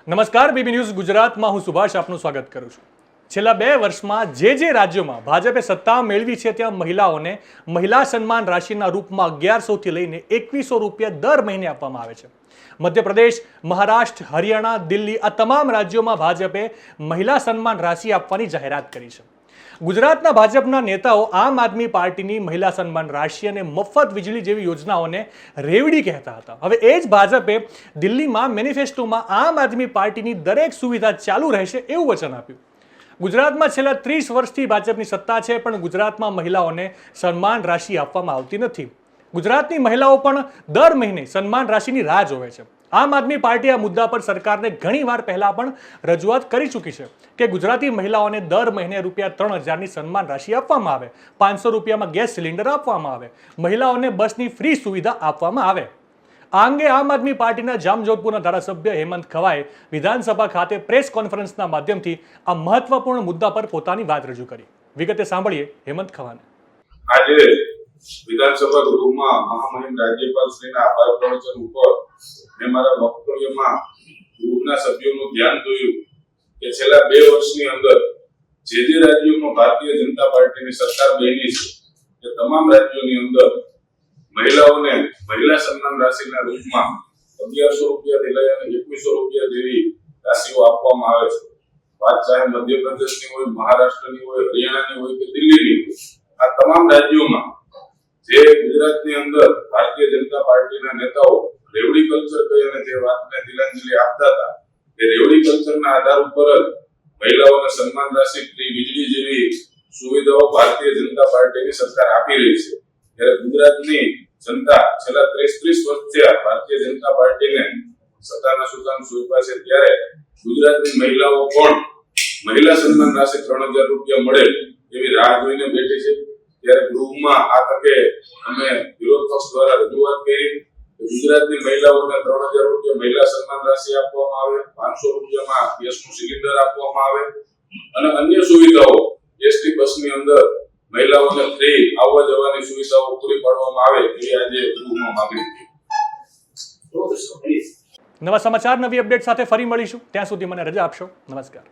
નમસ્કાર, BB news ગુજરાતમાં હું સુભાષ આપનું સ્વાગત કરું છું। છેલ્લા 2 વર્ષમાં જે રાજ્યોમાં ભાજપે સત્તા મેળવી છે ત્યાં મહિલાઓને મહિલા સન્માન રાશિના રૂપમાં 1100 થી લઈને 2100 રૂપિયા દર મહિને આપવામાં આવે છે। મધ્યપ્રદેશ, મહારાષ્ટ્ર, હરિયાણા, દિલ્હી આ તમામ રાજ્યોમાં ભાજપે મહિલા સન્માન રાશિ આપવાની જાહેરાત કરી છે। ગુજરાતના ભાજપના નેતાઓ આમ આદમી પાર્ટીની મહિલા સન્માન રાશિ અને મફત વીજળી જેવી યોજનાઓને રેવડી કહેતા હતા। હવે એ જ ભાજપે દિલ્હીમાં મેનિફેસ્ટોમાં આમ આદમી પાર્ટીની દરેક સુવિધા ચાલુ રહેશે એવું વચન આપ્યું। ગુજરાતમાં છેલ્લા 30 વર્ષથી ભાજપની સત્તા છે, પણ ગુજરાતમાં મહિલાઓને સન્માન રાશિ આપવામાં આવતી નથી। ગુજરાતની મહિલાઓ પણ દર મહિને સન્માન રાશિની રાહ જોવે છે। આમ આદમી પાર્ટી આ મુદ્દા પર સરકારને ઘણીવાર પહેલા પણ રજૂઆત કરી ચૂકી છે કે ગુજરાતી મહિલાઓને દર મહિને ₹3000ની સન્માન રાશિ આપવામાં આવે, 500 રૂપિયામાં ગેસ સિલિન્ડર આપવામાં આવે, મહિલાઓને બસની ફ્રી સુવિધા આપવામાં આવે। આ અંગે આમ આદમી પાર્ટીના જામજોધપુરના ધારાસભ્ય હેમંત ખવાએ વિધાનસભા ખાતે પ્રેસ કોન્ફરન્સના માધ્યમથી આ મહત્વપૂર્ણ મુદ્દા પર પોતાની વાત રજૂ કરી। વિગતે સાંભળીએ હેમંત ખવાને। આજે વિધાનસભા ગૃહમાં મહામહિમ રાજ્યપાલ શ્રીના આભાર પ્રવચન ઉપર મેં મારા વક્તવ્યમાં ગૃહના સભ્યોનું ધ્યાન દોર્યું કે છેલ્લા 2 વર્ષની અંદર જે રાજ્યોમાં ભારતીય જનતા પાર્ટીની સરકાર બની છે તે તમામ રાજ્યોની અંદર મહિલાઓને મહિલા સન્માન રાશિના રૂપમાં 1100 રૂપિયાથી લઈ અને 2100 રૂપિયા જેવી રાશિઓ આપવામાં આવે છે। વાત ચાહે મધ્યપ્રદેશની હોય, મહારાષ્ટ્રની હોય, હરિયાણાની હોય કે દિલ્હીની હોય, આ તમામ રાજ્યોમાં જે ગુજરાતની અંદર ભારતીય જનતા પાર્ટીના નેતાઓ રેવડી કલ્ચર કહી અને જે વાતને તિલાંજલિ આપતા હતા, તે રેવડી કલ્ચરના આધાર ઉપર જ મહિલાઓને સન્માન રાશિ, ફ્રી વીજળી જેવી સુવિધાઓ ભારતીય જનતા પાર્ટીની સરકાર આપી રહી છે। ત્યારે ગુજરાતની જનતા છેલ્લા 30 વર્ષથી ભારતીય જનતા પાર્ટીને સત્તાના સુકાન સોંપ્યા છે, ત્યારે ગુજરાતની મહિલાઓ પણ મહિલા સન્માન રાશિ 3000 રૂપિયા મળે એવી રાહ જોઈને બેઠી છે। ત્યારે ગૃહમાં આ તકે અમે વિરોધ પક્ષ દ્વારા રજૂઆત કરી કે ગુજરાતની મહિલાઓને 3000 રૂપિયા મહિલા સન્માન રાશિ આપવામાં આવે, 500 રૂપિયામાં ગેસનું સિલિન્ડર આપવામાં આવે અને અન્ય સુવિધાઓ એસટી બસની અંદર મહિલાઓને ફ્રી આવવા જવાની સુવિધાઓ પૂરી પાડવામાં આવે એવી આજે ગૃહમાં માંગણી છે। નવા સમાચાર, નવી અપડેટ સાથે ફરી મળીશું। ત્યાં સુધી મને રજા આપશો। નમસ્કાર।